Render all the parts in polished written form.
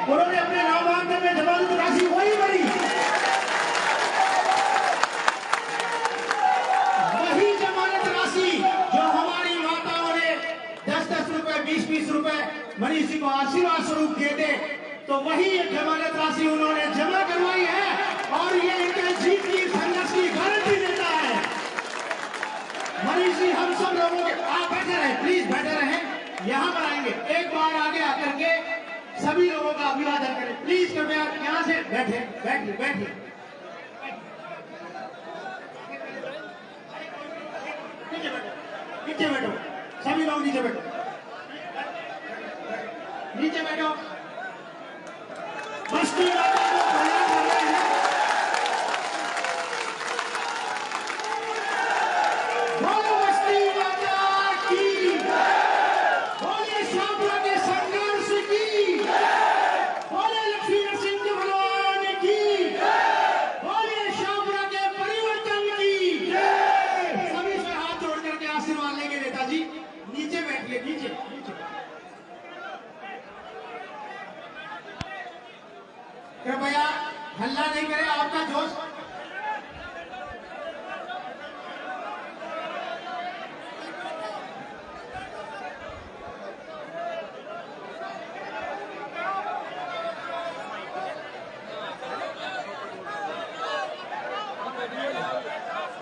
उन्होंने अपने नामांकन में जमानत राशि वही भरी, वही जमानत राशि जो हमारी माताओं ने 10-10 रुपए 20-20 रुपए मनीष जी को आशीर्वाद स्वरूप दिए थे, तो वही एक जमानत राशि उन्होंने जमा करवाई है और ये इनके जीत की संघर्ष की गारंटी देता है। मनीष जी हम सब लोगों के, आप बैठे रहे, प्लीज बैठे रहे, यहाँ पर आएंगे, एक बार आगे आकर के सभी लोगों का अभिवादन करें, प्लीज कृपया यहाँ से बैठे, बैठिए बैठिए, नीचे बैठो, नीचे बैठो, सभी लोग नीचे बैठो, नीचे बैठो। बस्ती माता को प्रणाम कर रहे हैं। बोलो बस्ती माता की, बोले शाहपुरा के संघर्ष की, बोले लक्ष्मी नरसिंह भगवान की, बोले शाहपुरा के परिवर्तन की। सभी से हाथ जोड़ करके आशीर्वाद लेंगे नेताजी। नीचे बैठिए, नीचे नीचे। कृपया हल्ला नहीं करें, आपका जोश।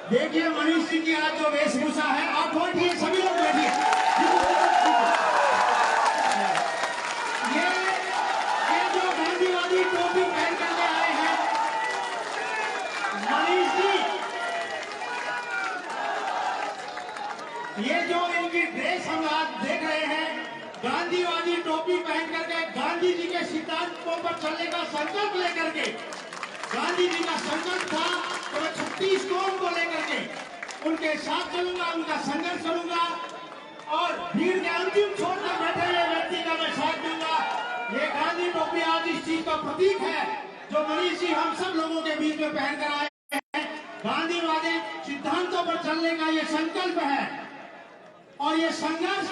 देखिए मनीष जी की आज जो वेशभूषा है, आप बैठिए, सभी लोग बैठिए। ये जो गांधीवादी टोपी पहन करके आए हैं मनीष जी, ये जो इनकी ड्रेस हम आज देख रहे हैं, गांधीवादी टोपी पहन करके गांधी जी के सिद्धांतों पर चलने का संकल्प लेकर के, गांधी जी का संकल्प था तो मैं 36 कौम को लेकर के उनके साथ चलूंगा, उनका संघर्ष करूंगा और भीड़ के अंतिम छोर पर बैठे हुए व्यक्ति का मैं साथ दूंगा। ये गांधी टोपी आज इस चीज का प्रतीक है जो मनीष जी हम सब लोगों के बीच में पहन कर आए हैं। गांधीवादी सिद्धांतों पर चलने का ये संकल्प है और ये संघर्ष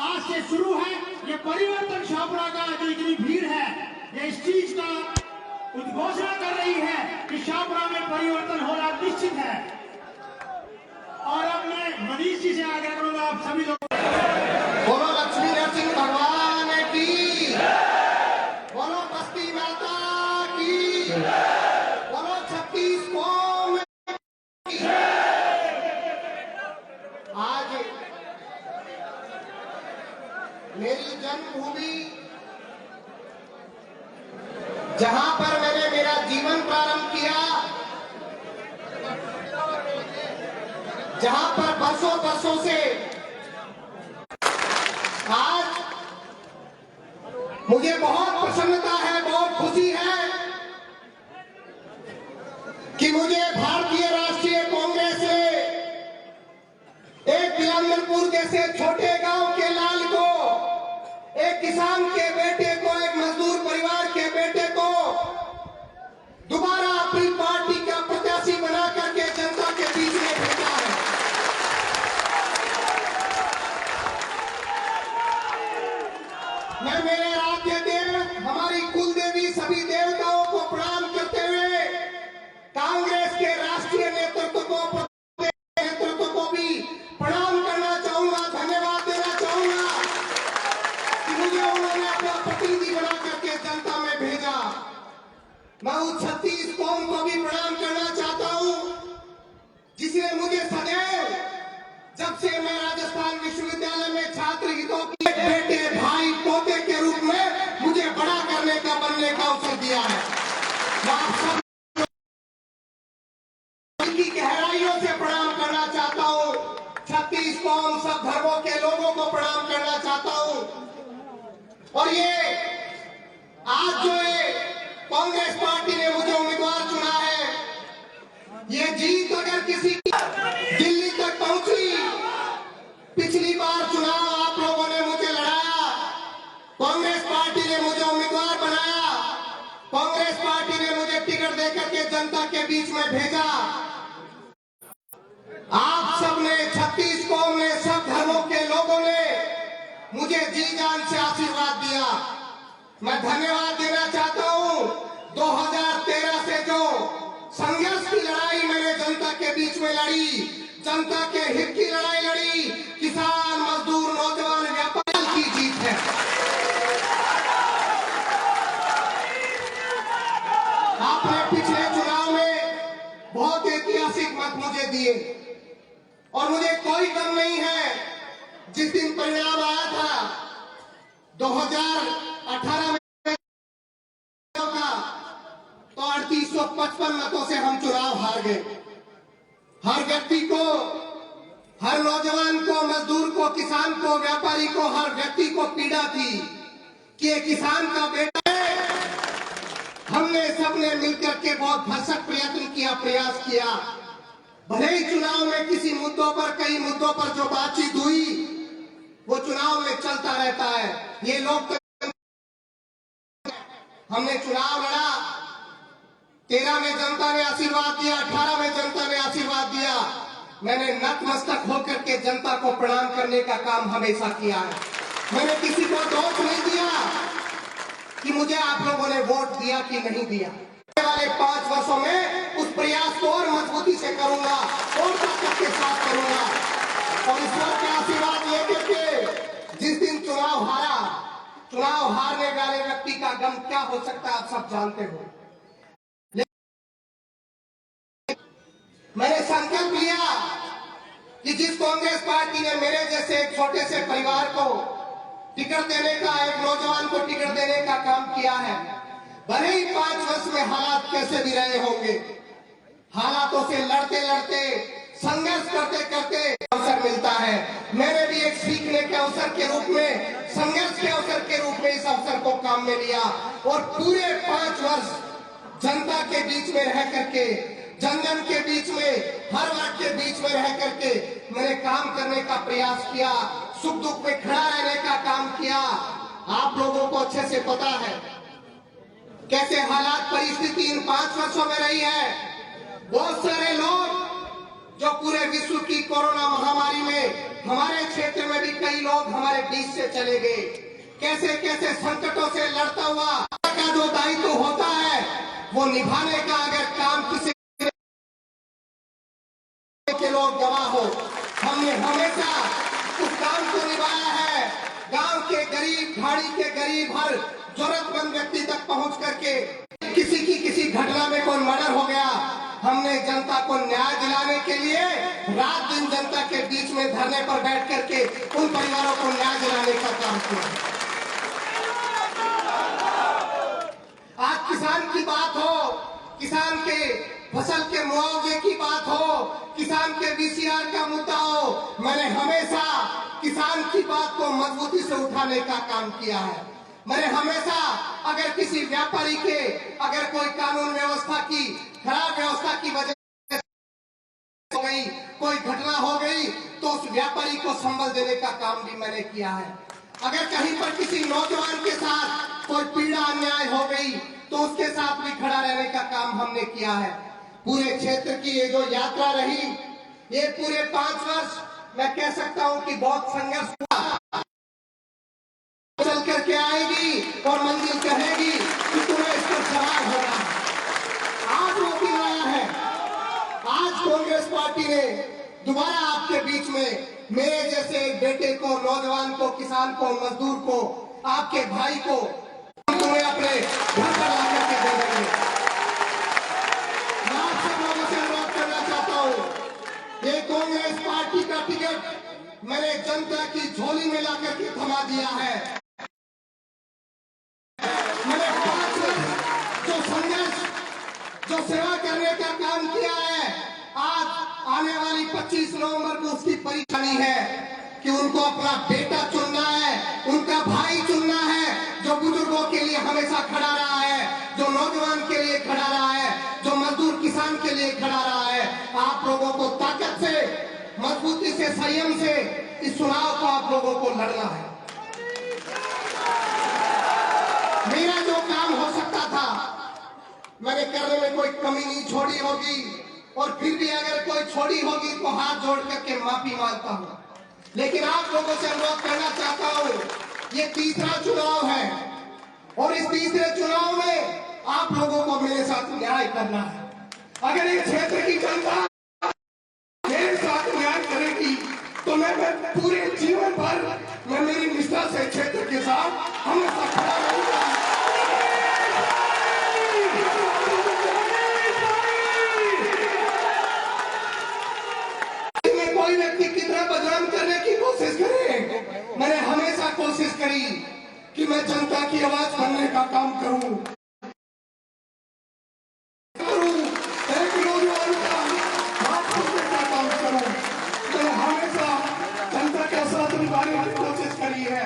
आज से शुरू है। ये परिवर्तन शाहपुरा का जो इतनी भीड़ है, ये इस चीज का उद्घोषणा कर रही है कि शाहपुरा में परिवर्तन होना निश्चित है। और अब मैं मनीष जी से आग्रह करूंगा, आप सभी लोग बोलो लक्ष्मी नरसिंह भगवान की, बोलो बस्ती माता की, बोलो 36 कौम की। आज मेरी जन्मभूमि, जहां पर मैंने मेरा जीवन प्रारंभ किया, जहां पर बरसों बरसों से आज मुझे बहुत प्रसन्नता है, बहुत खुशी है कि मुझे भारतीय राष्ट्रीय कांग्रेस से एक बिलंदरपुर जैसे छोटे गांव के लाल को, एक किसान के बेटे को, एक मजदूर परिवार के बेटे को दोबारा अपनी पार्टी का प्रत्याशी बना करके जनता के बीच में भेजा है। मैं मेरे राज्य देव, हमारी कुल देवी, सभी देवताओं को प्रणाम करते हुए कांग्रेस के राष्ट्रीय नेतृत्व को भी प्रणाम करना चाहूंगा, धन्यवाद देना चाहूंगा कि मुझे उन्होंने अपना प्रतिनिधि बना करके जनता में भेजा। मैं उस 36 कौम को भी प्रणाम करना चाहता हूं जिसने मुझे सदैव, जब से मैं राजस्थान विश्वविद्यालय में छात्र हितों की बेटे, भाई, पोते के रूप में मुझे बड़ा करने का, बनने का अवसर दिया है। मैं आप सब की गहराइयों से प्रणाम करना चाहता हूं। 36 कौम, सब धर्मों के लोगों को प्रणाम करना चाहता हूं। और ये आज जो है कांग्रेस पार्टी ने मुझे उम्मीदवार चुना है, ये जीत अगर किसी दिल्ली तक पहुंची, पिछली बार चुनाव आप लोगों ने मुझे लड़ाया, कांग्रेस पार्टी ने मुझे उम्मीदवार बनाया, कांग्रेस पार्टी ने मुझे टिकट देकर के जनता के बीच में भेजा। आप सब ने, 36 कौम ने, सब धर्मों के लोगों ने मुझे जी जान से आशीर्वाद दिया। मैं धन्यवाद देना चाहता हूं 2013 से जो संघर्ष की लड़ाई मैंने जनता के बीच में लड़ी, जनता के हित की लड़ाई लड़ी, किसान, मजदूर, नौजवान, व्यापारी की जीत है। आपने पिछले चुनाव में बहुत ऐतिहासिक मत मुझे दिए और मुझे कोई गम नहीं है। जिस दिन परिणाम आया था 2018 में का, तो 3855 मतों से हम चुनाव हार गए। हर व्यक्ति को, हर नौजवान को, मजदूर को, किसान को, व्यापारी को, हर व्यक्ति को पीड़ा थी कि ये किसान का बेटा है। हमने सबने मिलकर के बहुत भरसक प्रयत्न किया, प्रयास किया। भले ही चुनाव में किसी मुद्दों पर, कई मुद्दों पर जो बातचीत हुई वो चुनाव में चलता रहता है। ये लोग हमने चुनाव लड़ा, 13 में जनता ने आशीर्वाद दिया, 18 में जनता ने आशीर्वाद दिया। मैंने नतमस्तक होकर के जनता को प्रणाम करने का काम हमेशा किया है। मैंने किसी को दोष नहीं दिया कि मुझे आप लोगों ने वोट दिया कि नहीं दिया। आने वाले 5 वर्षों में उस प्रयास को और मजबूती से करूंगा और ताकत के साथ करूंगा। और ईश्वर के आशीर्वाद लेकर के जिस दिन चुनाव हारा, चुनाव हारने वाले व्यक्ति का गम क्या हो सकता है आप सब जानते हो। मैंने संकल्प लिया कि जिस कांग्रेस पार्टी ने मेरे जैसे एक छोटे से परिवार को टिकट देने का, एक नौजवान को टिकट देने का काम किया है, भले ही 5 वर्ष में हालात कैसे भी रहे होंगे, हालातों से लड़ते लड़ते, संघर्ष करते करते अवसर मिलता है। मैंने भी एक सीखने के अवसर के रूप में, संघर्ष के अवसर के रूप में इस अवसर को काम में लिया और पूरे 5 वर्ष जनता के बीच में रह करके, जन जन के बीच में, हर वर्ग के बीच में रह करके मैंने काम करने का प्रयास किया, सुख दुख में खड़ा रहने का काम किया। आप लोगों को अच्छे से पता है कैसे हालात, परिस्थिति इन 5 वर्षों में रही है। बहुत सारे लोग जो पूरे विश्व की कोरोना महामारी में, हमारे क्षेत्र में भी कई लोग हमारे बीच से चले गए। कैसे कैसे संकटों से लड़ता हुआ का जो दायित्व होता है वो निभाने का अगर काम किसी के लोग गवाह हो, हमने हमेशा उस काम को निभाया है। गांव के गरीब, ढाड़ी के गरीब, हर जरूरतमंद व्यक्ति तक पहुंच करके किसी की किसी घटना में कोई मर्डर हो गया, हमने जनता को न्याय दिलाने के लिए रात दिन जनता के बीच में धरने पर बैठ करके उन परिवारों को न्याय दिलाने का काम किया। आज किसान की बात हो, किसान के फसल के मुआवजे की बात हो, किसान के वीसीआर का मुद्दा हो, मैंने हमेशा किसान की बात को मजबूती से उठाने का काम किया है। मैंने हमेशा अगर किसी व्यापारी के, अगर कोई कानून व्यवस्था की खराब व्यवस्था की वजह हो गई, कोई घटना हो गई, तो उस व्यापारी को संबल देने का काम भी मैंने किया है। अगर कहीं पर किसी नौजवान के साथ कोई पीड़ा अन्याय हो गई तो उसके साथ भी खड़ा रहने का काम हमने किया है। पूरे क्षेत्र की ये जो यात्रा रही, ये पूरे 5 वर्ष मैं कह सकता हूं कि बहुत संघर्ष हुआ। चल करके आएगी और मंजिल कहेगी कि तुम्हें इस पर सवार होना है। आज वो दिन आया है, आज कांग्रेस पार्टी ने दोबारा आपके बीच में मेरे जैसे एक बेटे को, नौजवान को, किसान को, मजदूर को, आपके भाई को तुम्हें अपने घर पर ला करके दे देंगे। मैं आप सब लोगों से अनुरोध करना चाहता हूं, ये कांग्रेस पार्टी का टिकट मैंने जनता की झोली में ला करके थमा दिया है। मैंने 5 वर्ष जो संघर्ष, जो सेवा करने का काम किया है, आज आने वाली 25 नवंबर को उसकी परेशानी है कि उनको अपना बेटा चुनना है, उनका भाई चुनना है, जो बुजुर्गों के लिए हमेशा खड़ा रहा है, जो नौजवान के लिए खड़ा रहा है, जो मजदूर किसान के लिए खड़ा रहा है। आप लोगों को ताकत से, मजबूती से, संयम से इस चुनाव को आप लोगों को लड़ना है। मेरा जो काम हो सकता था मैंने करने में कोई कमी नहीं छोड़ी होगी, और फिर भी अगर कोई छोड़ी होगी तो हाथ जोड़ करके माफी मांगता हूं। लेकिन आप लोगों से अनुरोध करना चाहता हूं, ये तीसरा चुनाव है और तीसरे चुनाव में आप लोगों को मेरे साथ न्याय करना है। अगर ये क्षेत्र की जनता मेरे साथ न्याय करेगी तो मैं पूरे जीवन भर मैं मेरी निष्ठा से क्षेत्र के साथ हमेशा खड़ा रहूंगा। कोई व्यक्ति कितना बदनाम करने की कोशिश करे, मैंने हमेशा कोशिश करी कि मैं जनता की आवाज बनने का काम करूं, एक नौजवान का हाथ खोलने का काम करूं। मैंने हमेशा जनता के साथ निभाने की कोशिश करी है।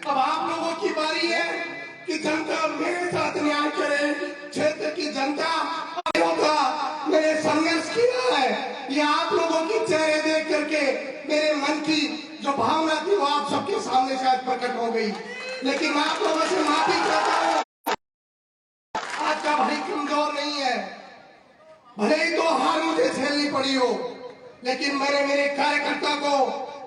अब आप लोगों की बारी है कि जनता मेरे साथ न्याय करे। क्षेत्र की जनता मैंने संघर्ष किया है, ये आप लोगों की चेहरे देख करके मेरे मन की जो भावना थी वो आप सबके सामने शायद प्रकट हो गई, लेकिन मैं आप लोगों से माफी चाहता हूँ। आज का भाई कमजोर नहीं है, भले ही तो हार मुझे झेलनी पड़ी हो, लेकिन मैंने मेरे कार्यकर्ता को,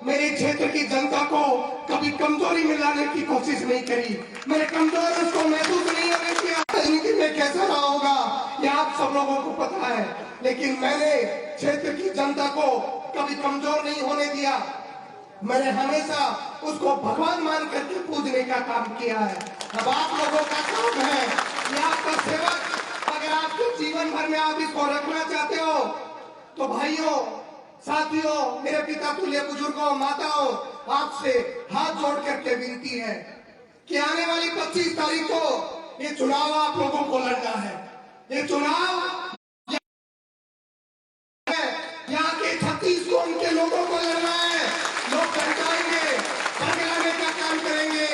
मेरे क्षेत्र की जनता को कभी कमजोरी में लाने की कोशिश नहीं करी। मैंने कमजोर उसको महसूस नहीं होने दिया। राजनीति में कैसा रहा होगा ये आप सब लोगों को पता है, लेकिन मैंने क्षेत्र की जनता को कभी कमजोर नहीं होने दिया। मैंने हमेशा उसको भगवान मान करके पूजने का काम किया है। अब आप लोगों का काम है, ये आपका सेवक, अगर आपके जीवन भर में आप इसको रखना चाहते हो तो भाइयों, साथियों, मेरे पिता तुल्य बुजुर्गों, माताओं, आपसे हाथ जोड़ करके विनती है कि आने वाली 25 तारीख को ये चुनाव आप लोगों को लड़ना है। ये चुनाव यहाँ के 36 कोण के लोगों को लड़ना है। लोग पहुंचाएंगे, भड़काने का काम करेंगे,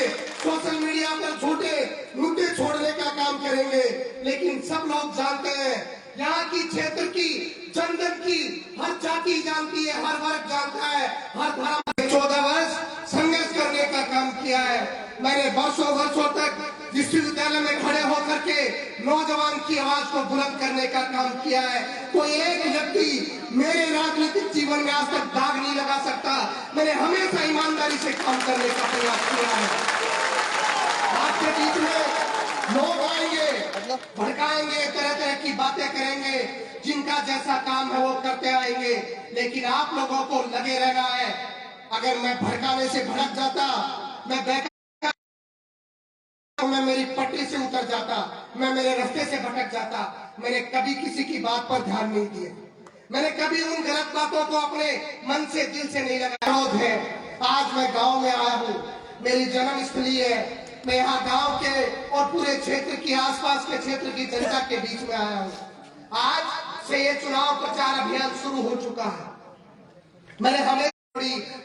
सोशल मीडिया पर झूठे मुद्दे छोड़ने का काम करेंगे, लेकिन सब लोग जानते हैं, यहाँ की क्षेत्र की जन जन की हर जाति जानती है, हर वर्ग जानता है, हर धर्म। 14 वर्ष संघर्ष करने का काम किया है मैंने। वर्षों तक विश्वविद्यालय में खड़े होकर के नौजवान की आवाज को बुलंद करने का काम किया है। कोई एक व्यक्ति मेरे राजनीतिक जीवन में आज तक दाग नहीं लगा सकता। मैंने हमेशा ईमानदारी से काम करने का प्रयास किया है। आपके बीच में लोग आएंगे, भड़काएंगे, तरह तरह की बातें करेंगे, जिनका जैसा काम है वो करते आएंगे, लेकिन आप लोगों को लगे रहना है। अगर मैं भड़काने से भड़क जाता, मैं मेरी पटरी से उतर जाता, मैं मेरे रास्ते से भटक जाता। मैंने कभी किसी की बात पर ध्यान नहीं दिया, मैंने कभी उन गलत बातों को अपने मन से, दिल से नहीं लगाया है। आज मैं गांव में आया हूँ, मेरी जन्मस्थली है, मैं यहाँ गांव के और पूरे क्षेत्र की, आसपास के क्षेत्र की जनता के बीच में आया हूँ। आज से ये चुनाव प्रचार अभियान शुरू हो चुका है। मैंने हमें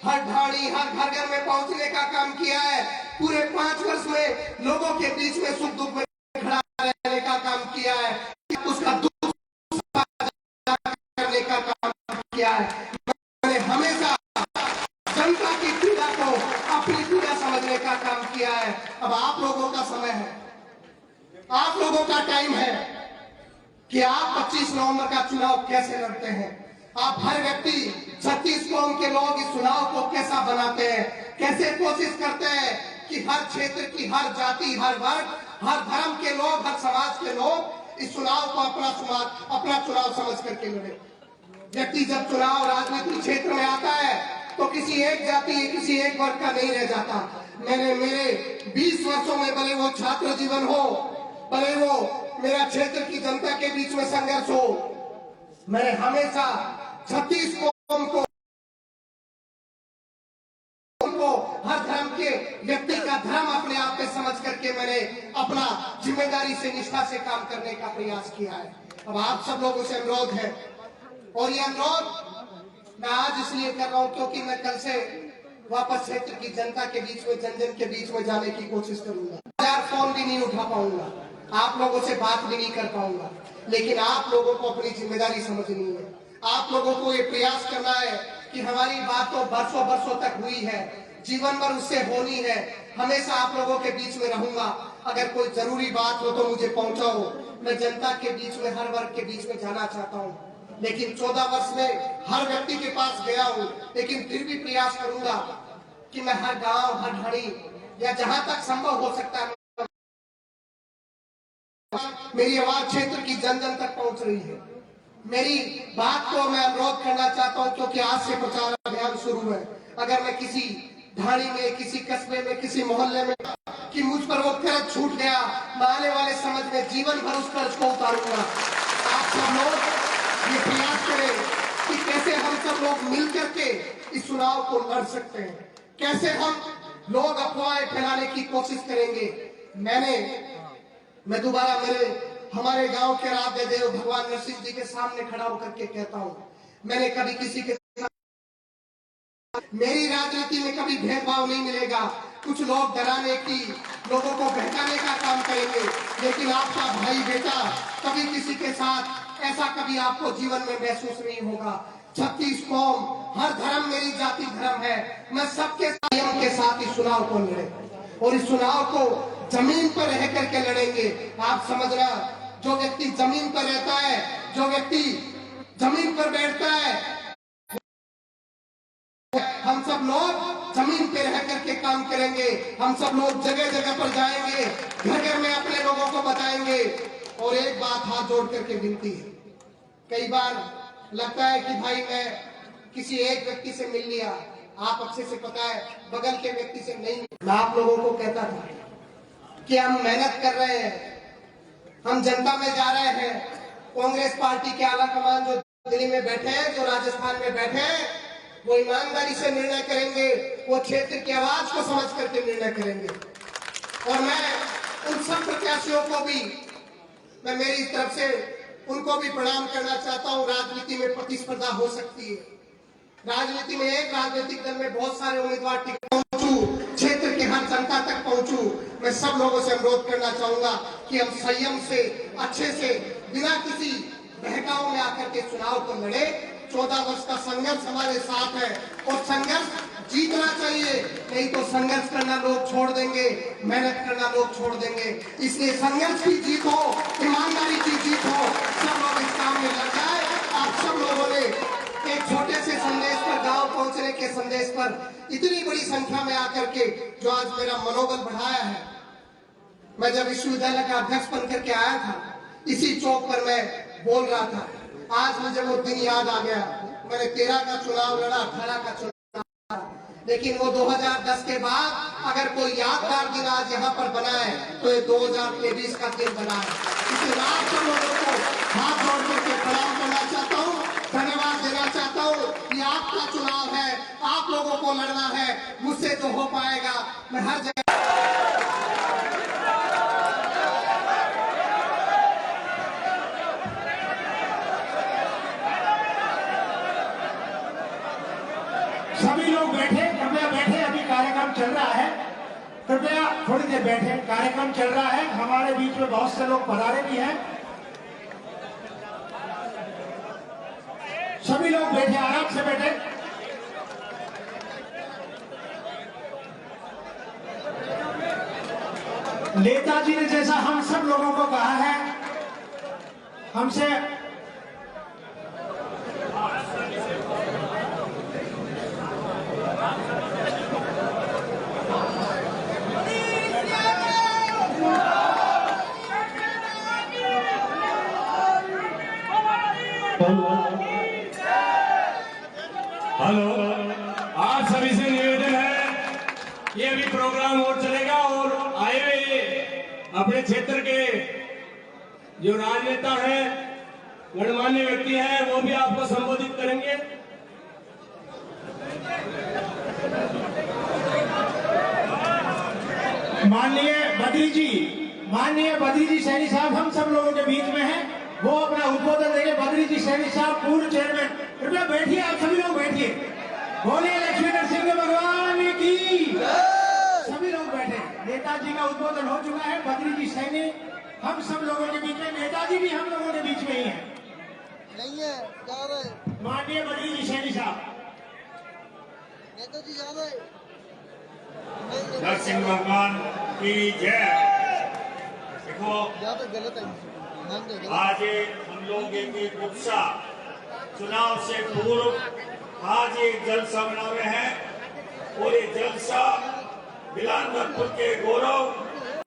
हर ढाणी, हर घर घर में पहुंचने का काम किया है। पूरे 5 वर्ष में लोगों के बीच में सुख दुख में खड़ा रहने का काम किया है, उसका दुख करने का काम किया है। मैंने हमेशा जनता की पीड़ा को अपनी पीड़ा समझने का काम किया है। अब आप लोगों का समय है, आप लोगों का टाइम है कि आप 25 नवंबर का चुनाव कैसे लड़ते हैं। आप हर व्यक्ति, 36 कौम के लोग इस चुनाव को कैसा बनाते हैं, कैसे कोशिश करते हैं कि हर क्षेत्र की, हर जाति, हर वर्ग, हर धर्म के लोग, हर समाज के लोग इस चुनाव को अपना चुनाव समझ करके लड़े। व्यक्ति जब चुनाव राजनीतिक क्षेत्र में आता है तो किसी एक जाति, किसी एक वर्ग का नहीं रह जाता। मैंने मेरे 20 वर्षों में, भले वो छात्र जीवन हो, भले वो मेरा क्षेत्र की जनता के बीच में संघर्ष हो, मैंने हमेशा 36 कौम को, हर धर्म के व्यक्ति का धर्म अपने आप में समझ करके मैंने अपना जिम्मेदारी से, निष्ठा से काम करने का प्रयास किया है। अब आप सब लोगों से अनुरोध है, और ये अनुरोध मैं आज इसलिए कर रहा हूं क्योंकि मैं कल से वापस क्षेत्र की जनता के बीच में, जन जन के बीच में जाने की कोशिश करूंगा। फोन भी नहीं उठा पाऊंगा, आप लोगों से बात भी नहीं कर पाऊंगा, लेकिन आप लोगों को अपनी जिम्मेदारी समझनी है। आप लोगों को ये प्रयास करना है कि हमारी बात तो बरसों तक हुई है, जीवन भर उससे होनी है। हमेशा आप लोगों के बीच में रहूंगा। अगर कोई जरूरी बात हो तो मुझे पहुंचाओ। मैं जनता के बीच में, हर वर्ग के बीच में जाना चाहता हूं, लेकिन 14 वर्ष में हर व्यक्ति के पास गया हूं, लेकिन फिर भी प्रयास करूंगा कि मैं हर गांव, हर ढाणी, या जहां तक संभव हो सकता है मेरी आवाज क्षेत्र की जन जन तक पहुंच रही है। मेरी बात को मैं अनुरोध करना चाहता हूं, क्योंकि आज से प्रचार अभियान शुरू है। अगर मैं किसी ढाणी में, किसी कस्बे में, किसी मोहल्ले में कि मुझ पर वो कर्ज छूट गया, मैं आने वाले समय में जीवन भर उस कर्ज को उतारूंगा। आप सब लोग ये प्रयास करें कि कैसे हम सब लोग मिल करके इस चुनाव को लड़ सकते हैं, कैसे हम लोग अफवाहें फैलाने की कोशिश करेंगे। मैं दोबारा हमारे गांव के आराध्य देव भगवान नरसिंह जी के सामने खड़ा होकर के कहता हूं, मैंने कभी किसी के मेरी राजनीति में कभी भेदभाव नहीं मिलेगा। कुछ लोग डराने की, लोगों को बहकाने का काम करेंगे, लेकिन आपका भाई बेटा कभी किसी के साथ ऐसा कभी आपको जीवन में महसूस नहीं होगा। 36 कौम, हर धर्म मेरी जाति धर्म है, मैं सबके संयम के साथ इस चुनाव को लड़े और इस चुनाव को जमीन पर रह करके लड़ेंगे। आप समझना, जो व्यक्ति जमीन पर रहता है, जो व्यक्ति जमीन पर बैठता है, हम सब लोग जमीन पे रह करके काम करेंगे। हम सब लोग जगह जगह पर जाएंगे, घर घर में अपने लोगों को बताएंगे। और एक बात हाथ जोड़ करके विनती है, कई बार लगता है कि भाई मैं किसी एक व्यक्ति से मिल लिया, आप अच्छे से पता है बगल के व्यक्ति से नहीं। मैं आप लोगों को कहता था कि हम मेहनत कर रहे हैं, हम जनता में जा रहे हैं। कांग्रेस पार्टी के आला कमान जो दिल्ली में बैठे हैं, जो राजस्थान में बैठे हैं, वो ईमानदारी से निर्णय करेंगे, वो क्षेत्र की आवाज को समझ करके निर्णय करेंगे। और मैं उन सब प्रत्याशियों को भी, मैं मेरी तरफ से उनको भी प्रणाम करना चाहता हूं। राजनीति में प्रतिस्पर्धा हो सकती है, राजनीति में एक राजनीतिक दल में बहुत सारे उम्मीदवार टिकट पहुंचू, क्षेत्र के हर जनता तक पहुंचू। मैं सब लोगों से अनुरोध करना चाहूंगा कि हम संयम से, अच्छे से, बिना किसी बहकाव में आकर के चुनाव को लड़े। 14 वर्ष का संघर्ष हमारे साथ है और संघर्ष जीतना चाहिए, नहीं तो संघर्ष करना लोग छोड़ देंगे, मेहनत करना लोग छोड़ देंगे। इसलिए संघर्ष की जीत हो, ईमानदारी की जीत हो, सब लोग इस काम में लग जाए। आप सब लोगों ने एक छोटे से संदेश पर, गांव पहुंचने के संदेश पर इतनी बड़ी संख्या में आकर के जो आज मेरा मनोबल बढ़ाया है। मैं जब विश्वविद्यालय का अध्यक्ष बनकर के आया था, इसी चौक पर मैं बोल रहा था, आज मुझे वो दिन याद आ गया। मैंने 13 का चुनाव लड़ा, 18 का चुनाव, लेकिन वो 2010 के बाद अगर कोई यादगार दिन आज यहाँ पर बना है तो ये 2023 का दिन बना है। इसलिए आप सब लोगों को हाथ जोड़ करके प्रणाम करना चाहता हूँ, धन्यवाद देना चाहता हूँ। ये आपका चुनाव है, आप लोगों को लड़ना है। मुझसे जो हो पाएगा मैं हर जगह। सभी लोग बैठे, कृपया बैठे, अभी कार्यक्रम चल रहा है, कृपया थोड़ी देर बैठे, कार्यक्रम चल रहा है। हमारे बीच में बहुत से लोग पधारे भी हैं, सभी लोग बैठे, आराम से बैठे। नेताजी ने जैसा हम सब लोगों को कहा है, हमसे हेलो, आप सभी से निवेदन है, ये अभी प्रोग्राम और चलेगा और आए हुए अपने क्षेत्र के जो राजनेता हैं, गणमान्य व्यक्ति हैं, वो भी आपको संबोधित करेंगे। माननीय बद्री जी सैनी साहब हम सब लोगों के बीच में हैं, वो अपना उद्बोधन देंगे। बद्री जी सैनी साहब, पूर्व चेयरमैन, कृपया बैठिए, आप सभी लोग बैठिए। बोलिए लक्ष्मी नरसिंह भगवान की। सभी लोग बैठे, नेताजी का उद्बोधन हो चुका है। बद्री जी सैनी हम सब लोगों के बीच में, नेताजी भी हम लोगों के बीच में ही है, नहीं है, जा रहे माननीय बद्री जी सैनी साहब। नेताजी जा रहे नरसिंह भगवान की जय। देखो, तो गलत है। आज हम लोग एक उत्साह, चुनाव से पूर्व आज एक जलसा मना रहे हैं और ये जलसा बिलासपुर के गौरव